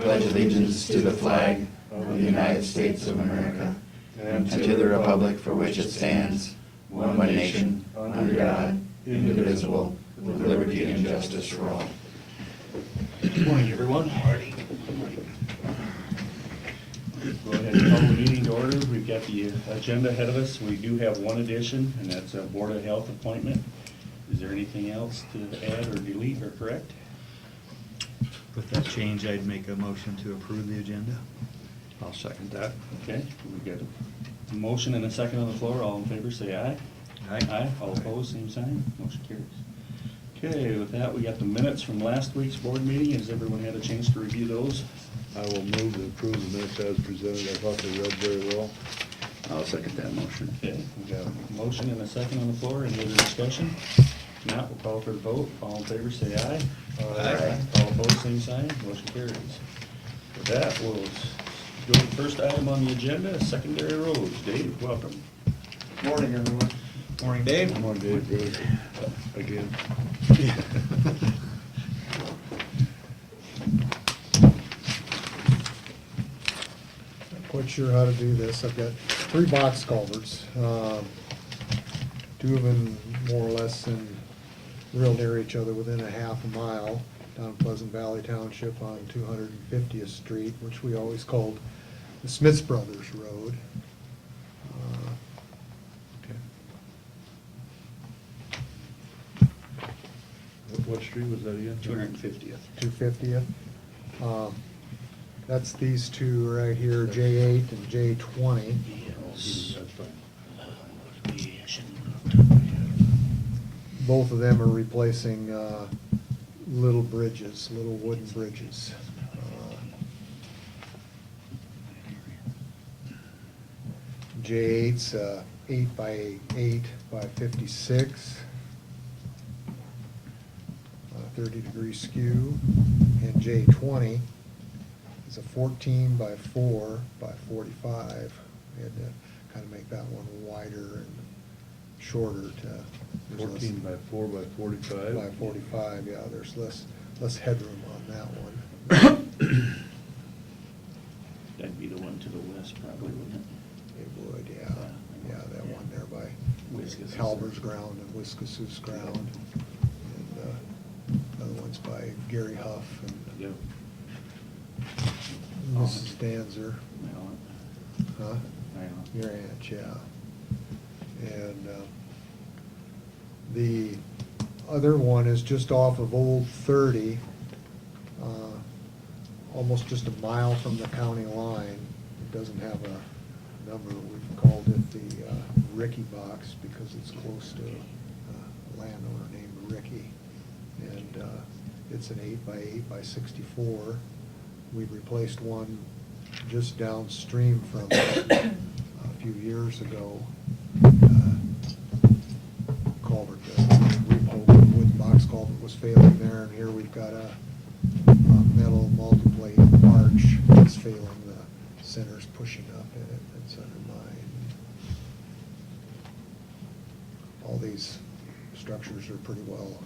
pledge allegiance to the flag of the United States of America and to the republic for which it stands, one nation, under God, indivisible, with liberty and justice for all. Good morning, everyone. Go ahead and call the meeting to order. We've got the agenda ahead of us. We do have one addition, and that's a Board of Health appointment. Is there anything else to add or delete or correct? With that change, I'd make a motion to approve the agenda. I'll second that. Okay, we've got a motion and a second on the floor. All in favor, say aye. Aye. All opposed, same sign. Motion carries. Okay, with that, we got the minutes from last week's board meeting. Has everyone had a chance to review those? I will move to approve the minutes as presented. I thought they read very well. I'll second that motion. Okay, we've got a motion and a second on the floor. Any other discussion? If not, we'll call for the vote. All in favor, say aye. Aye. All opposed, same sign. Motion carries. With that, we'll go to the first item on the agenda, secondary roads. Dave, welcome. Morning, everyone. Morning, Dave. Come on, Dave, good. Again. Not quite sure how to do this. I've got 3 box culverts. 2 of them more or less real near each other, within a half a mile, down in Pleasant Valley Township on 250th Street, which we always called the Smiths Brothers Road. What street was that again? 250th. 250th. That's these 2 right here, J8 and J20. Yes. That's fine. Both of them are replacing little bridges, little wooden bridges. J8's 8 by 8 by 56, 30-degree skew, and J20 is a 14 by 4 by 45. We had to kind of make that one wider and shorter to. 14 by 4 by 45? By 45, yeah, there's less headroom on that one. That'd be the one to the west probably, wouldn't it? It would, yeah, yeah, that one there by Wiscassus. Halber's ground and Wiscassus ground. And the other one's by Gary Huff and Yep. Mrs. Danzer. Huh? Right. Your aunt, yeah. And the other one is just off of Old 30, almost just a mile from the county line. It doesn't have a number. We've called it the Ricky box because it's close to a landowner named Ricky. And it's an 8 by 8 by 64. We replaced one just downstream from it a few years ago. Culvert, the wooden box culvert was failing there, and here we've got a metal multi-plate arch that's failing. The center's pushing up in it, it's undermined. All these structures are pretty well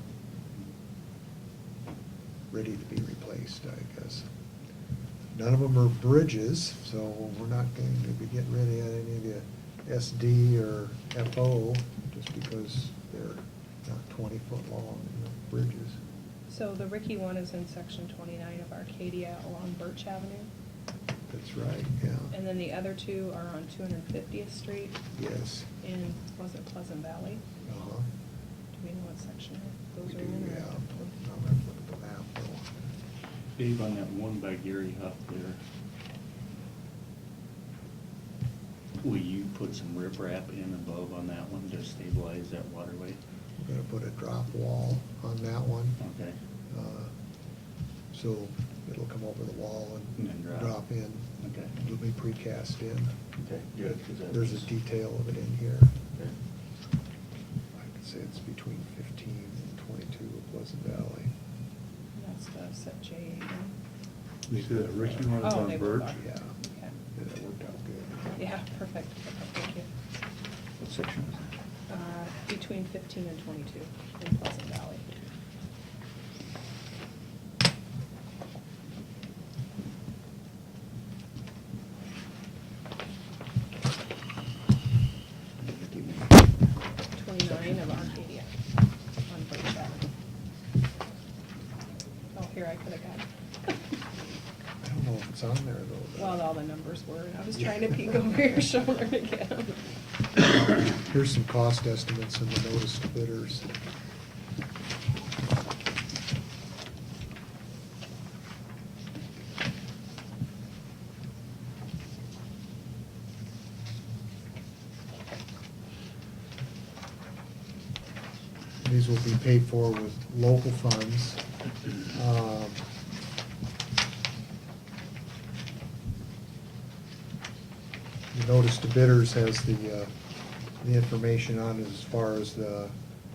ready to be replaced, I guess. None of them are bridges, so we're not going to be getting rid of any of the SD or FO just because they're not 20-foot long bridges. So the Ricky one is in section 29 of Arcadia along Birch Avenue, That's right, yeah. and then the other 2 are on 250th Street Yes. in, was it Pleasant Valley? Uh-huh. Do we know what section those We are do, in? yeah. I'll have to look at the map though. Dave, on that one by Gary Huff there, will you put some riprap in above on that one to stabilize that waterway? We're gonna put a drop wall on that one. Okay. So it'll come over the wall And and then drop in. Okay. It'll be precast in. Okay, good. 'cause that There's a was- detail of it in here. Okay. I could say it's between 15 and 22 of Pleasant Valley. That's the set J8 one. You see that Ricky one is Oh, on they Birch? both are. Yeah. Okay. Yeah, that worked out good. Yeah, perfect, thank you. What section is that? Between 15 and 22 in Pleasant Valley. It's on there though. Well, all the numbers were, and I was trying to peek over your shoulder to get them. Here's some cost estimates in the notice to bidders. These will be paid for with local funds. The notice to bidders has the information on it as far as the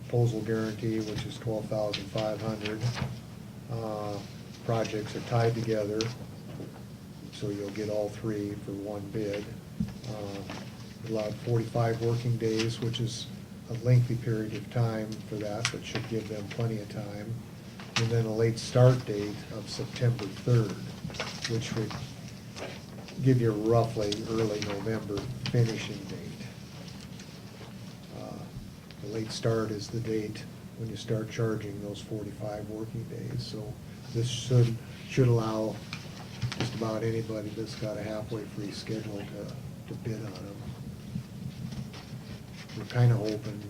proposal guarantee, which is $12,500. Projects are tied together, so you'll get all three for one bid. Allowed 45 working days, which is a lengthy period of time for that, but should give them plenty of time. And then a late start date of September 3rd, which would give you roughly early November finishing date. The late start is the date when you start charging those 45 working days. So this should allow just about anybody that's got a halfway free schedule to bid on them. We're kind of hoping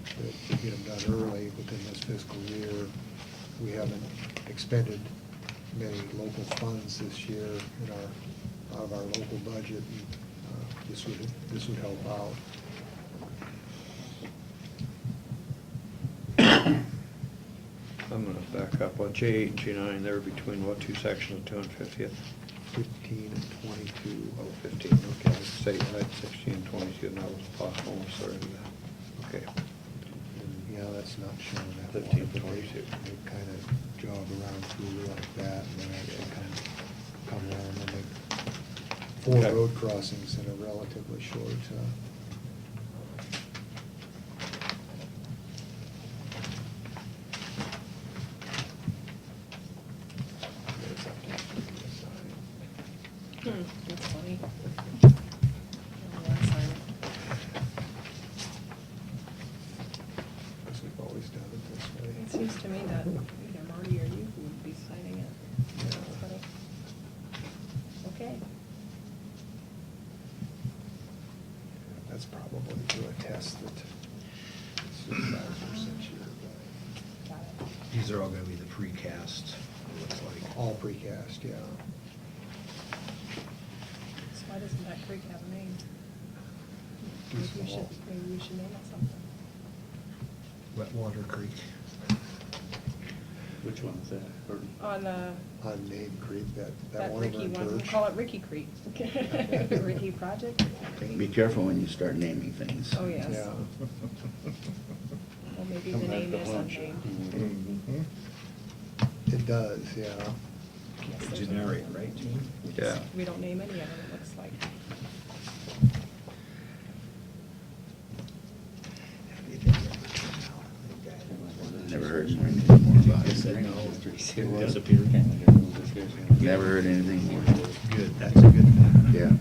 to get them done early within this fiscal year. We haven't expended many local funds this year out of our local budget. And, this would help out. I'm gonna back up. On J8 and J9, they're between what, two sections of 250th? 15 and 22. Oh, 15, okay. I'd say I had 16 and 22, and that was possible, sorry to that. Okay. Yeah, that's not showing that. 15, one, but 22. They kind of jog around through like that, and then actually come around and make 4 Okay. road crossings in a relatively short. That's funny. Oh, that's fine. Because we've always done it this way. It seems to me that either Marty or you would be signing it. Yeah. But, okay. That's probably through a test that supervisors sent you. Got it. These are all gonna be the precast, it looks like. All precast, yeah. So why doesn't that creek have a name? Too small. Maybe we should name it something. Wetwater Creek. Which one is that? Or- On the, On Main Creek, that that one over Ricky in one, we'll Birch. call it Ricky Creek. Ricky Project? Be careful when you start naming things. Oh, yes. Yeah. Well, maybe the Come back name to is lunch. unnamed. Mhm. It does, yeah. Yes, there's a- Generic, right, Gene? Yeah. We don't name any of them, it looks like. Never heard anything more about Yes, I it. know. Disappear, kind of, get a little discussion. Never heard anything more. Good, that's a good thing. Yeah.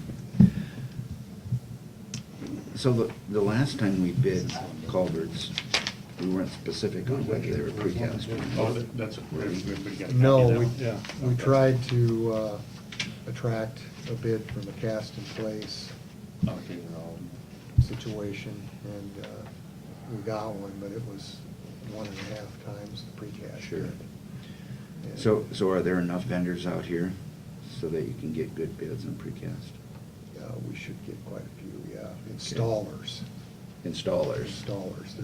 So the last time we bid culverts, we weren't specific on whether they were precast or Oh, not. that's, we got a copy No, of that we, one? Yeah. we Okay. tried to attract a bid from a cast-in-place Okay, they're all, situation, and we got one, but it was 1.5 times the precast. Sure. bid. And- So are there enough vendors out here so that you can get good bids on precast? Yeah, we should get quite a few, yeah. Installers. Installers? Installers.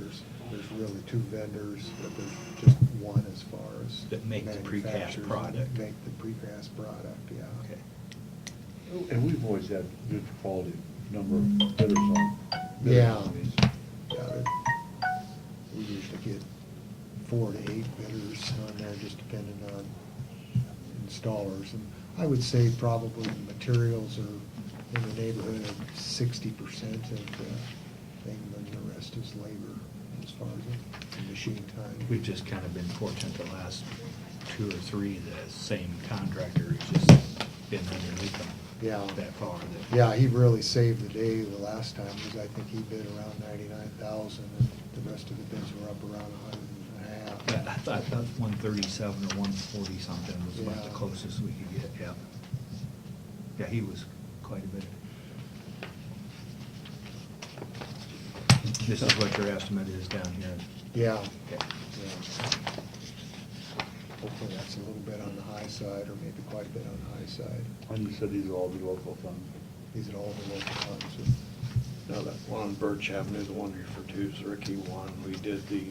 There's really 2 vendors, but there's just one as far as. That make the precast manufacturers product. Make the precast product, yeah. Okay. And we've always had good quality number of bidders on. Yeah. on these. Yeah, we usually get 4 to 8 bidders on there, just depending on installers. And I would say probably the materials are in the neighborhood of 60% of the thing, then the rest is labor as far as the machine time. We've just kind of been fortunate the last 2 or 3, the same contractor who's just been underneath them. Yeah. That far. that- Yeah, he really saved the day the last time, because I think he bid around 99,000, and the rest of the bids were up around 100.5. I thought 137 or 140 something was about the Yeah. closest we could get, yeah. Yeah, he was quite a bit. This is what your estimate is down here. Yeah. Okay. Yeah. Hopefully that's a little bit on the high side, or maybe quite a bit on the high side. And you said these will all be local funds. These are all the local funds. Now, that one on Birch Avenue, the one you referred to is Ricky one. We did the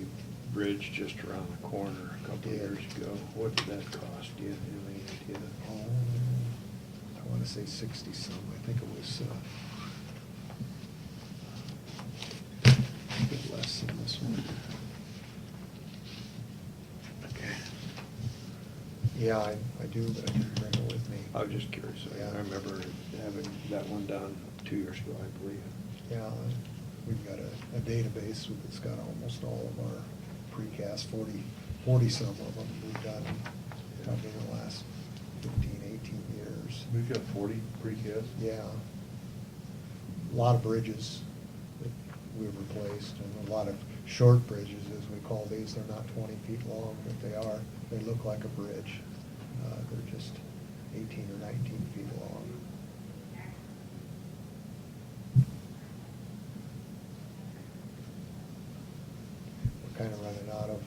bridge just around the corner a couple of Yeah. years ago. What did that cost? Do you have any idea? Oh, I want to say 60-some. I think it was a bit less than this one. Okay. Yeah, I do, but I didn't bring it with me. I was just curious. Yeah. I remember having that one done 2 years ago, I believe. Yeah, we've got a database that's got almost all of our precast, 40-some of them we've done probably in the last 15, 18 years. We've got 40 precast. Yeah. A lot of bridges that we've replaced, and a lot of short bridges, as we call these. They're not 20 feet long, but they look like a bridge. They're just 18 or 19 feet long. We're kind of running out of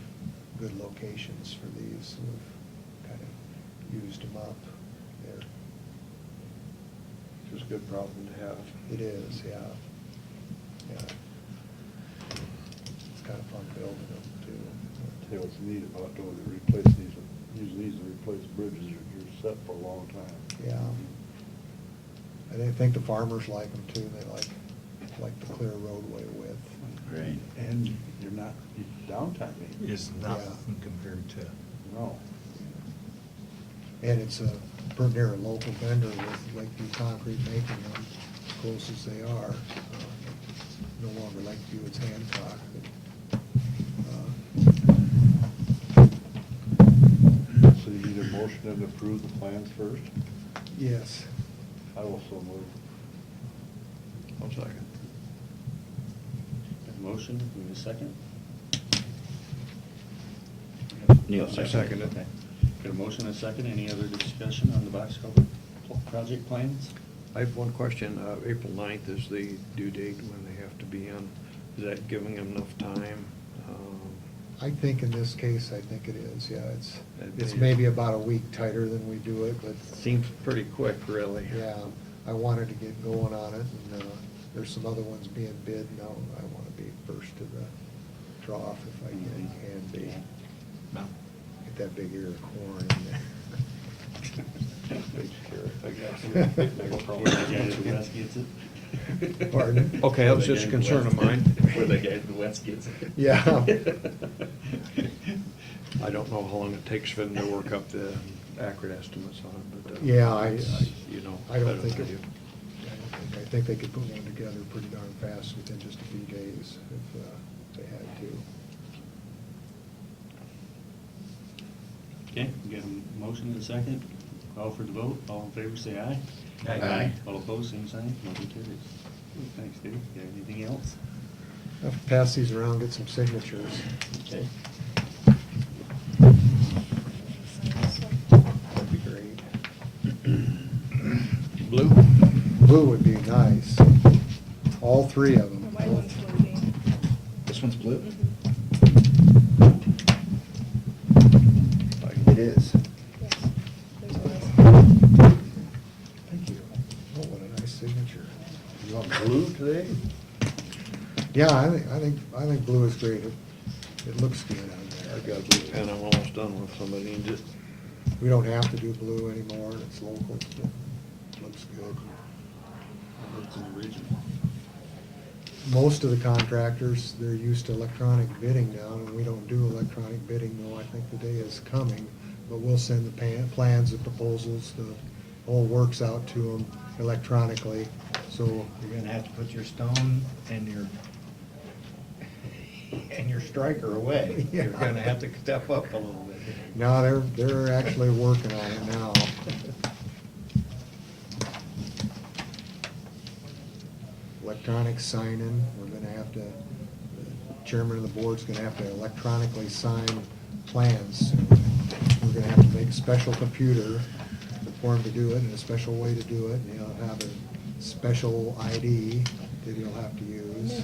good locations for these. We've kind of used them up. They're It's a good problem to have. It is, yeah. Yeah. It's kind of fun building them too. Tell you what's neat about doing it, replace these, using these to replace bridges, you're set for a long time. Yeah. I think the farmers like them too. They like the clear roadway width. Right. And you're not, downtime ain't. Is nothing compared to, No. And it's pretty near a local vendor with Lakeview Concrete making them, as close as they are. No longer Lakeview, it's Hancock. So you need a motion to approve the plans first? Yes. I will so move. One second. Got a motion, we need a second? Neil, I second it. Okay. Got a motion and a second, any other discussion on the box culvert project plans? I have one question. April 9th is the due date when they have to be in. Is that giving them enough time? I think in this case, I think it is, yeah. It's That'd maybe about a week tighter than we do it, but. Seems pretty quick, really. Yeah, I wanted to get going on it, and there's some other ones being bid now. I want to be first to the trough if I can be. no. Get that big ear of corn in there. Big carrot, I guess. Before the guy to the west gets it? Pardon? Okay, that was Before just a the guy to the concern of west- mine. Before the guy to the west gets it. Yeah. I don't know how long it takes for them to work up the accurate estimates on it, but. Yeah, You know. I don't better think than it, I think they could put one together pretty darn fast within just a few days if they had to. Okay, we got a motion and a second. Call for the vote. All in favor, say aye. Aye. All opposed, same sign. Motion carries. Thanks, Dave. Got anything else? I'll pass these around, get some signatures. Okay. That'd be great. Blue? Blue would be nice. All three of them. My one's loading. This one's blue? Mhm. It is. Yes, there's one. Thank you. Oh, what a nice signature. You want blue today? Yeah, I think blue is great. It looks good on there. I've got a blue pen, I'm almost done with. Somebody needs it. We don't have to do blue anymore, and it's local, but it looks good. Looks in the region. Most of the contractors, they're used to electronic bidding now, and we don't do electronic bidding, though I think the day is coming. But we'll send the plans, the proposals, the whole works out to them electronically, so. You're gonna have to put your stone and your striker away. Yeah. You're gonna have to step up a little bit. No, they're actually working on it now. Electronic signing, we're gonna have to, the chairman of the board's gonna have to electronically sign plans. We're gonna have to make a special computer for him to do it and a special way to do it, and he'll have a special ID that he'll have to use.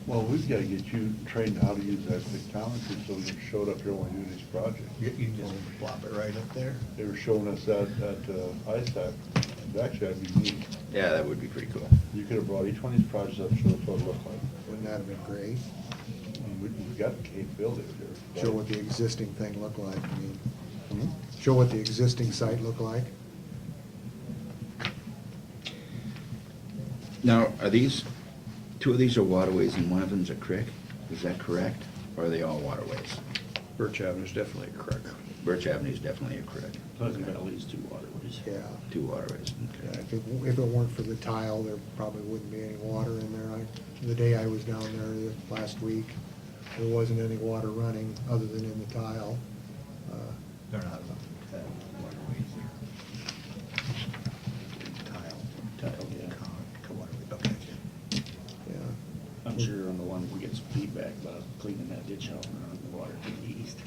Well, we've gotta get you trained how to use that technology so you can show it up here when we do these projects. You can just plop it right up there. They were showing us that at ISAC. Actually, that'd be neat. Yeah, that would be pretty cool. You could have brought each one of these projects up, show us what it looked like. Wouldn't that have been great? We've got the capability here. Show what the existing thing looked like, I mean. Hmm? Show what the existing site looked like. Now, are these, two of these are waterways and one of them's a creek? Is that correct? Or are they all waterways? Birch Avenue's definitely a creek. Birch Avenue is definitely a creek. Pleasant Valley's 2 waterways. Yeah. 2 waterways, Yeah, okay. if it weren't for the tile, there probably wouldn't be any water in there. The day I was down there last week, there wasn't any water running other than in the tile. They're not waterways, they're tile. Tile, yeah. Waterway, okay. Yeah. I'm sure on the one we get some feedback about cleaning that ditch out and running the water to the east.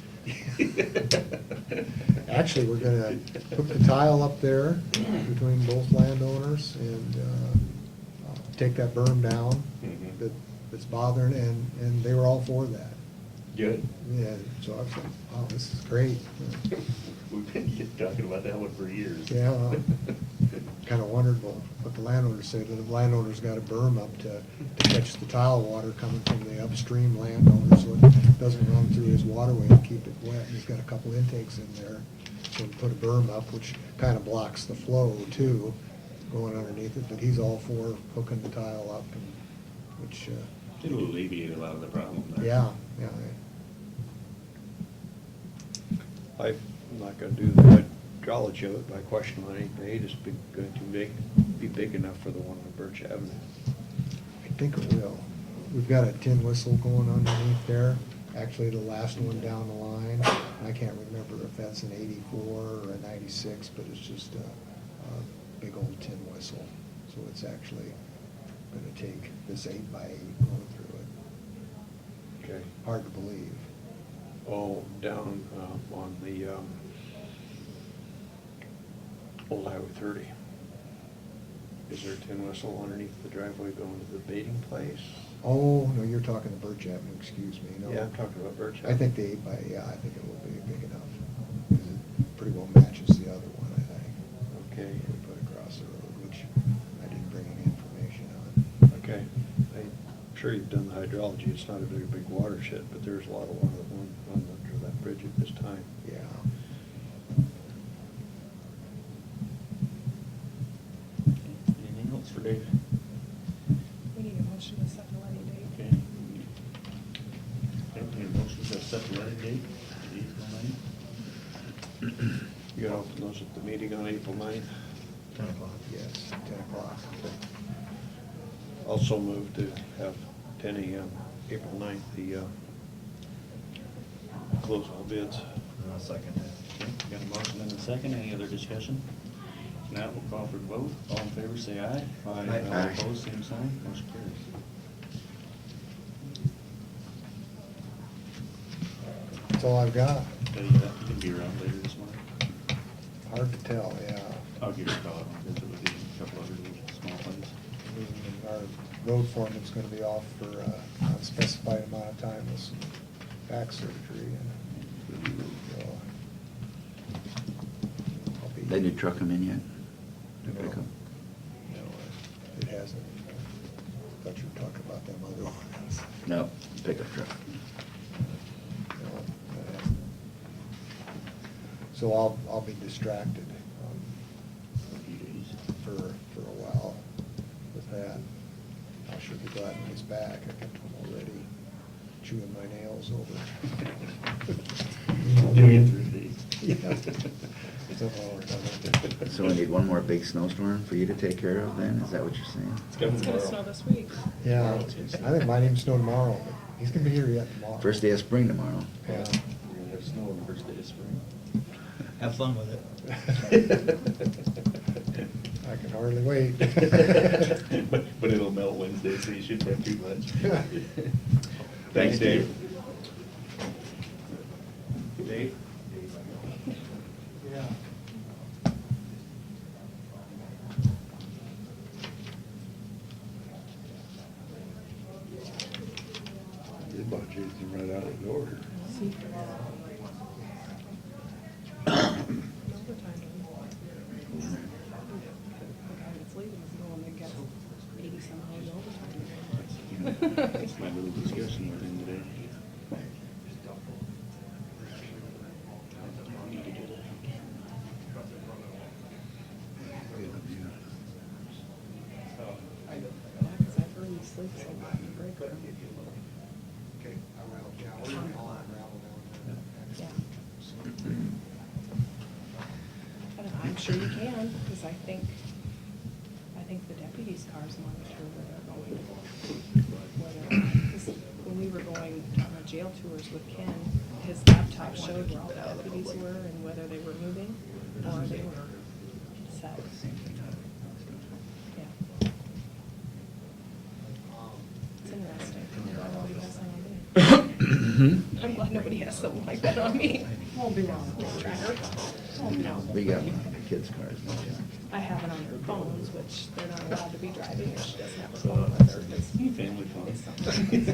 Actually, we're gonna put the tile up there between both landowners and take that berm down Mhm. that's bothering, and they were all for that. Good. Yeah, so I was like, wow, this is great. We've been talking about that one for years. Yeah, kind of wondered what the landowners said. The landowner's got a berm up to catch the tile water coming from the upstream landowner, so it doesn't run through his waterway and keep it wet. And he's got a couple intakes in there, so we put a berm up, which kind of blocks the flow too, going underneath it. But he's all for hooking the tile up, and which, It'll alleviate a lot of the problem there. yeah. I'm not gonna do the hydrology of it by question on any grade, it's going to be big enough for the one on Birch Avenue. I think it will. We've got a tin whistle going underneath there, actually the last one down the line. I can't remember if that's an 84 or a 96, but it's just a big old tin whistle. So it's actually gonna take this 8x8 going through it. Okay. Hard to believe. Oh, down on the Old Highway 30. Is there a tin whistle underneath the driveway going to the baiting place? Oh, no, you're talking the Birch Avenue, excuse me. No. Yeah, I'm talking about Birch I Avenue. think the 8x, yeah, I think it will be big enough. 'Cause it pretty well matches the other one, I think. Okay. We put across the road, which I didn't bring any information on. Okay. I'm sure you've done the hydrology, it's not a very big watershed, but there's a lot of water that went under that bridge at this time. Yeah. Anything else for Dave? We need a motion to set the letting date. Okay. Okay, we need a motion to set the letting date, April 9th. You gotta open those at the meeting on April 9th. 10 o'clock. Yes, 10 o'clock. Also move to have 10 a.m., April 9th, the close all bids. And I'll second that. Okay, got a motion and a second, any other discussion? If not, we'll call for the vote, all in favor say aye. Aye. All Aye. opposed, same sign, motion carries. That's all I've got. Okay, you can be around later this morning. Hard to tell, yeah. I'll give you a call, I'll visit with you, a couple other small things. Our road foreman's gonna be off for a unspecified amount of time with some back surgery. And so I'll be- That new truck come in yet? New No. pickup? No, it hasn't. Thought you were talking about them other ones. No, pickup truck. No, it hasn't. So I'll be distracted A few days. for a while with that. I should be glad when he's back. I kept him already chewing my nails over. You'll get through these. Yeah. Somehow or another. So we need one more big snowstorm for you to take care of then? Is that what you're saying? It's gonna snow this week. Yeah, I think it might even snow tomorrow, but he's gonna be here yet tomorrow. First day of spring tomorrow. Yeah. We're gonna have snow on the first day of spring. Have fun with it. I can hardly wait. But it'll melt Wednesday, so you shouldn't have too much. Thanks, Dave. Dave? Overtime. The guy that's leaving is the one that gets 80 some hours overtime. That's my little discussion with him today. Because I've heard he sleeps a lot in the break room. Yeah. But I'm sure you can, because I think the deputies' cars monitor where they're going. Because when we were going on our jail tours with Ken, his laptop showed where all the deputies were and whether they were moving or they were set. Yeah. It's interesting. I'm glad nobody has that on me. I'm glad nobody has something like that on me. Won't be long. Tracker. Won't be long. We got kids' cars now, too. I have it on their phones, which they're not allowed to be driving if she doesn't have a phone with her. 'cause Family phone. it's something.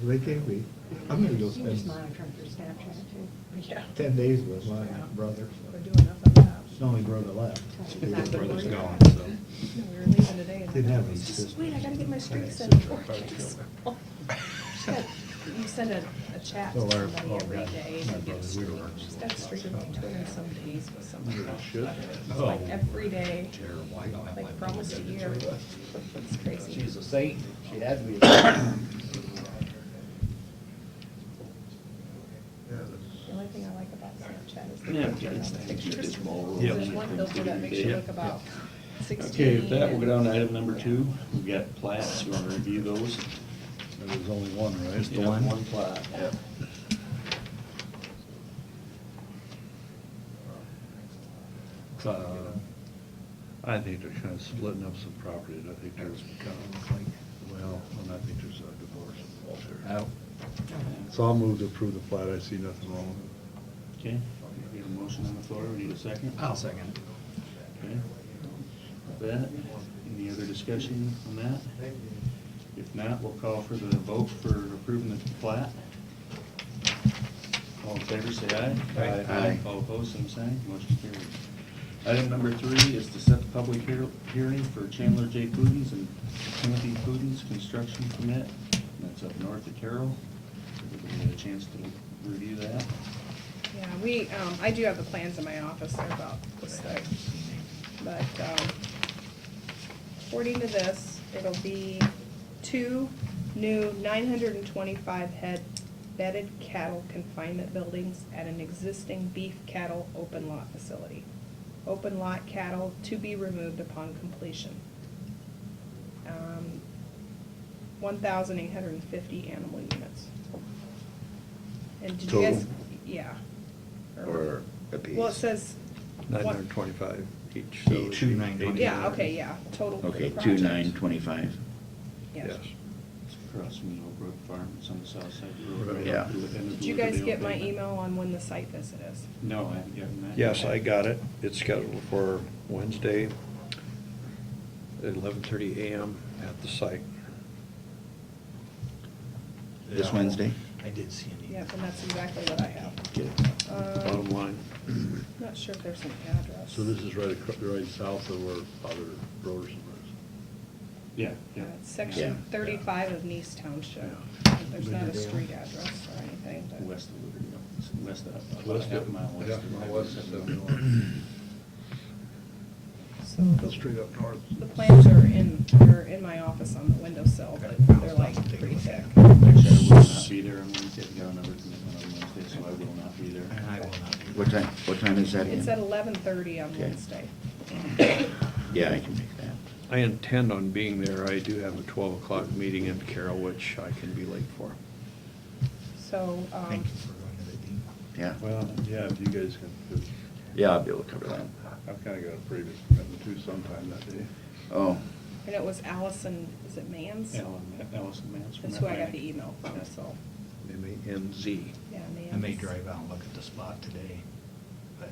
They can't be. I'm gonna go You just spend monitor your Snapchat too. Yeah. 10 days with my brother. We're doing enough of that. It's the only brother left. Your brother's Yeah. gone, so. No, we were leaving today and Didn't have I any was just, system. wait, I gotta get my streaks in before I get to school. You send a chat to So our- somebody oh, every God, day my and you get a brother, we streak. were- She's got a streak of like 20 some days with somebody. Shit. It's like every day, Terrible. I don't have like my for almost a phone. year. It's crazy. She's a saint. She had to be. The only thing I like about Snapchat is the Yeah, filter on it's the the pictures. small Yeah. There's one filter that makes you Yeah. look about 16. Okay, with that, we'll go down to item number 2. We've got plats. You want to review those? There's only one, right? Just the Yeah, one? One plat. Yep. I think they're kind of splitting up some property, and I think there's kind of, well, and I think there's a divorce involved there. Oh. So I'll move to approve the plat, I see nothing wrong with Okay, we have a motion on the floor. We need a second. I'll second. Okay. With that, any other discussion on that? If not, we'll call for the vote for approving the plat. All in favor, say aye. Aye. Aye. All opposed, same sign. Motion carries. Item number 3 is to set the public hearing for Chandler J. Pudens and Timothy Pudens construction permit. That's up north of Carroll. Everybody had a chance to review that? Yeah, I do have the plans in my office, they're about this thick. But, according to this, it'll be 2 new 925 head bedded cattle confinement buildings at an existing beef cattle open lot facility. Open lot cattle to be removed upon completion. 1,850 animal units. And did you guys? Total? Yeah. Or a piece. Well, it says. it. 925 each. so Each. 2,925. Yeah, okay, yeah, total for the Okay, project. 2,925. Yes. Yes. It's across from Millbrook Farm, it's on the south side of the road. right Yeah. up to the end of Did you the guys Riverdale get my pavement. email on when the site visit is? No, I haven't gotten that. Yes, I got it. It's scheduled for Wednesday at 11:30 a.m. at the site. This Yeah. Wednesday? I did see an email. Yep, and that's exactly what I have. Get it. Bottom line. Not sure if there's an address. So this is right south of where Father Broderson lives. Yeah, yeah. It's section Yeah. 35 of Nice Township. Yeah. There's not a street address or anything, but. West of Liberty, it's west of, about West half of- a mile west half of a mile Highway west of 71. So Go straight up north. the plans are in my office on the windowsill, but they're like pretty thick. Actually, I will not be there on Wednesday, I've got another commitment on Wednesday, so I will not be there. And I will not be. What time is that again? It's at 11:30 on Okay. Wednesday. Yeah, I can make that. I intend on being there. I do have a 12 o'clock meeting in Carroll, which I can be late for. So, Thank you for going to the deep. Yeah. Well, yeah, if you guys can, 'cause Yeah, I'll be able to cover that. I've kind of got a previous commitment too sometime that day. Oh, and it was Allison, is it Mans? Allison Mance from That's who I got Atlantic. the email from, so, M-A-N-Z. yeah, Mans. I may drive out and look at the spot today, but,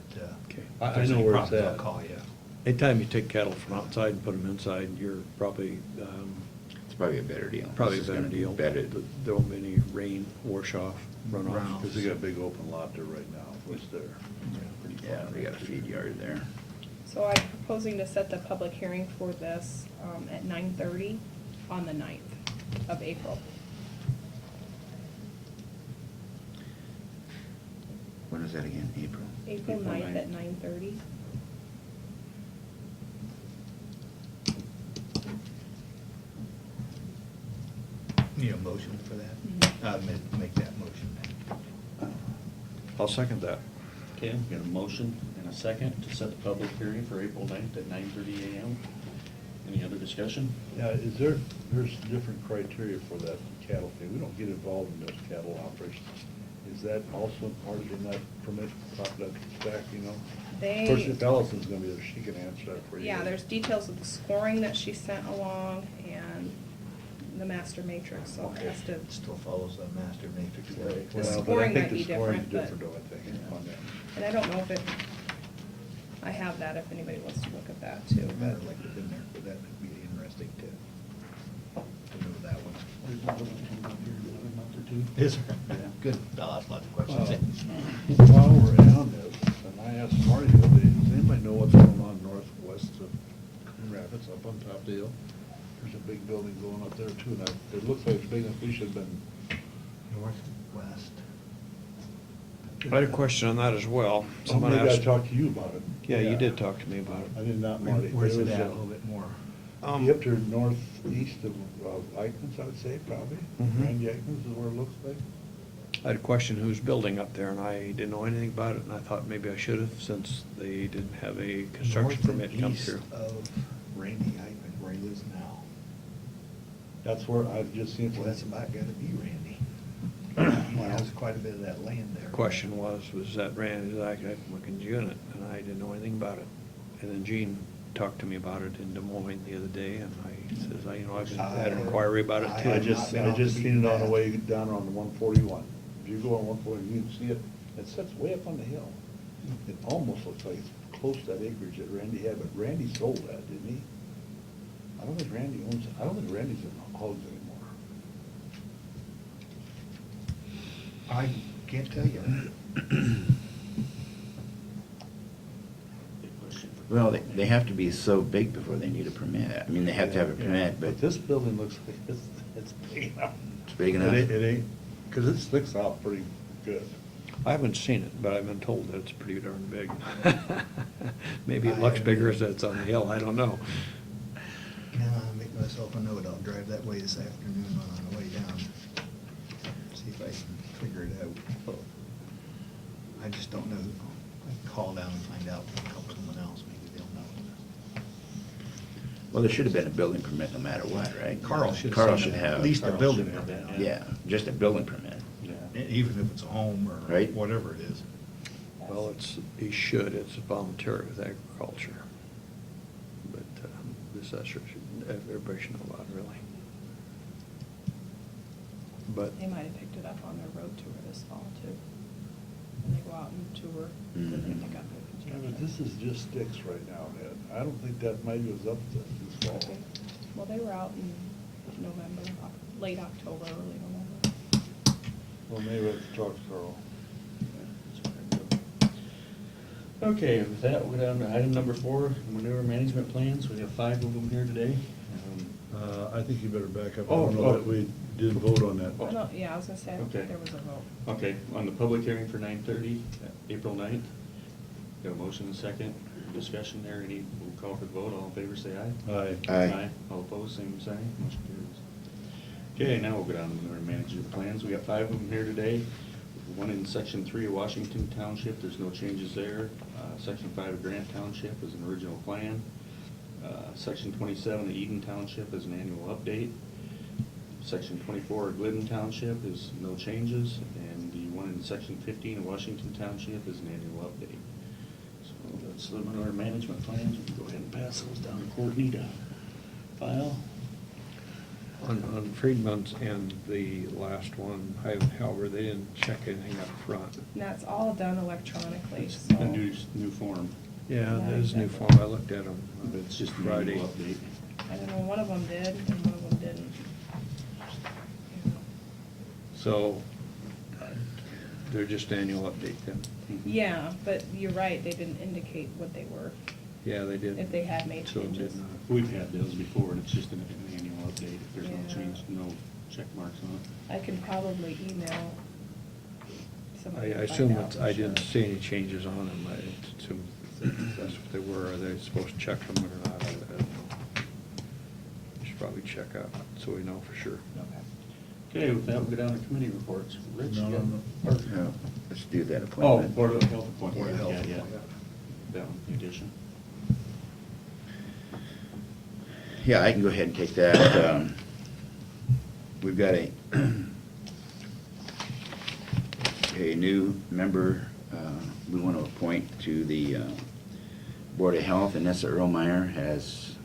Okay. if I there's know any where it's problems, I'll at. call you. Anytime you take cattle from outside and put them inside, you're probably it's Probably a better deal. Probably a This is better gonna be deal. bedded. There won't be any rain, wash off, runoff. Runoff. Because they got a big open lot there right now, what's there? Pretty Yeah, far. they got a feed yard there. So I'm proposing to set the public hearing for this at 9:30 on the 9th of April. When is that again, April? April April 9th at 9th. 9:30. Need a motion for that? Make that motion. I'll second that. Okay, we got a motion and a second to set the public hearing for April 9th at 9:30 a.m. Any other discussion? Yeah, there's different criteria for that cattle thing. We don't get involved in those cattle operations. Is that also part of that permit that back, you know? Of course, if Allison's gonna be there, she can answer that for you. Yeah, there's details of the scoring that she sent along and the master matrix, so it Okay. has to, Still follows the master matrix. The Well, but I scoring think might be the scoring's different, but- though, I think, Yeah. on that. and I don't know if it, I have that if anybody wants to look at that too, I'd but. like to have been there, but that would be interesting to know that one. Is there? Yeah. Good, I'll ask lots of questions. While we're on this, and I asked Marty the other day, does anybody know what's going on northwest of Coon Rapids, up on top of the hill? There's a big building going up there too, and it looks like it's big enough, we should have been. Northwest. I had a question on that as well. Oh, Someone maybe I asked. talked to you about it. Yeah, you did talk to me about it. I did not, Marty. Where's it was, at, a little bit more? Be up there northeast of Eichmann's, I would say, probably. Mhm. Randy Eichmann's is where it looks like. I had a question who's building up there, and I didn't know anything about it, and I thought maybe I should have, since they didn't have a construction North and permit come east through. of Randy Eichman, where he lives now. That's where I've just seen. Well, that's about gotta be Randy. He has quite a bit of that land there. Question was that Randy Eichman's unit, and I didn't know anything about it. And then Gene talked to me about it in Des Moines the other day, and I says, I've had an inquiry about it too. I just seen it on the way down on the 141. If you go on 141, you can see it, it sits way up on the hill. It almost looks like it's close to that acreage that Randy had, but Randy sold that, didn't he? I don't think Randy owns it, I don't think Randy's in Hogs anymore. I can't tell you. Big question. Well, they have to be so big before they need a permit. I mean, they have to have a permit, but This building looks like it's big enough. it's big enough. It ain't, because it sticks out pretty good. I haven't seen it, but I've been told that it's pretty darn big. Maybe it looks bigger as it's on the hill, I don't know. Now, I'll make myself a note, I'll drive that way this afternoon on the way down. See if I can figure it out. I just don't know. I can call down and find out, help someone else, maybe they'll know. Well, there should have been a building permit no matter what, right? Carl should Carl have should at have. least a Carl building should have permit. that, Yeah, just a building permit. Yeah. Even if it's a home or Right. whatever it is. Well, he should, it's voluntary with agriculture. But this should, everybody should know about it, really. But, They might have picked it up on their road tour this fall too. When they go out and tour, then they Mhm. pick up their Yeah, construction. but this is just sticks right now, Ed. I don't think that maybe was up this fall. Okay. Well, they were out in November, late October, early November. Well, maybe I have to talk to Carl. Okay, with that, we'll go down to item number 4, manure management plans. We have 5 of them here today. I think you better back up. I Oh, don't know that we did vote on that. Oh, no, yeah, I was gonna say, I don't think Okay. there was a vote. Okay, on the public hearing for 9:30, April 9th. Got a motion and a second. Discussion there. We'll call for the vote. All in favor, say aye. Aye. Aye. All opposed, same sign. Motion carries. Okay, now we'll go down to manure management plans. We got 5 of them here today. One in section 3 of Washington Township, there's no changes there. Section 5 of Grant Township is an original plan. Section 27 of Eden Township is an annual update. Section 24 of Glidden Township is no changes, and the one in section 15 of Washington Township is an annual update. So that's the manure management plans. We can go ahead and pass those down to Courtney to file. on Friedman's and the last one, however, they didn't check anything up front. And that's all done electronically, It's so. a new form. Yeah, Yeah, there's a new exactly. form, I looked at them. It's just an Friday. annual update. I don't know, one of them did and one of them didn't. So, they're just annual update then? Yeah, but you're right, they didn't indicate what they were, Yeah, they did. if they had made So it did changes. not. We've had those before, and it's just an annual update. If there's no Yeah. change, no check marks on it. I can probably email I somebody and assume find out that for I didn't sure. see any changes on them. I assume that's what they were. Are they supposed to check them or not? I don't know. We should probably check out so we know for sure. Okay, with that, we'll go down to committee reports. Rich, you got? Yeah, let's do that Oh, appointment. Board of Health appointment. Board of Health Yeah, yeah. appointment. That one, the addition. Yeah, I can go ahead and take that. We've got a new member we want to appoint to the Board of Health. Anessa Erlmeyer has